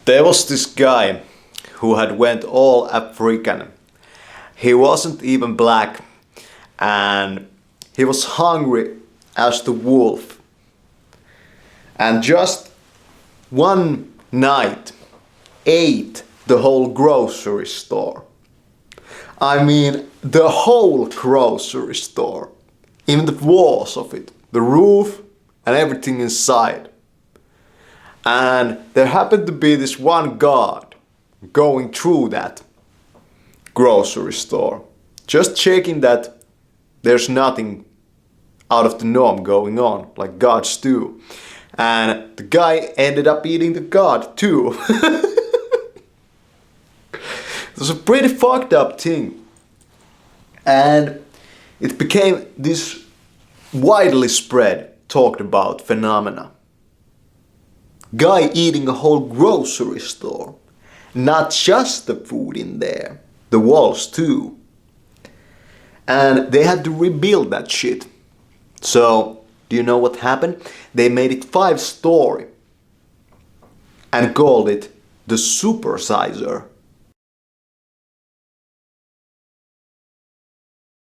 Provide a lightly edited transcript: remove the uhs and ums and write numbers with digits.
There was this guy who had went all African. He wasn't even black and he was hungry as the wolf. And just one night ate the whole grocery store. I mean the whole grocery store. Even the walls of it, the roof and everything inside. And there happened to be this one guard going through that grocery store, just checking that there's nothing out of the norm going on, like guards do. And the guy ended up eating the guard too. It was a pretty fucked up thing. And it became this widely spread, talked about phenomena. Guy eating a whole grocery store. Not just the food in there, the walls too. And they had to rebuild that shit. So, do you know what happened? They made it 5-story and called it the SUPERSIZER.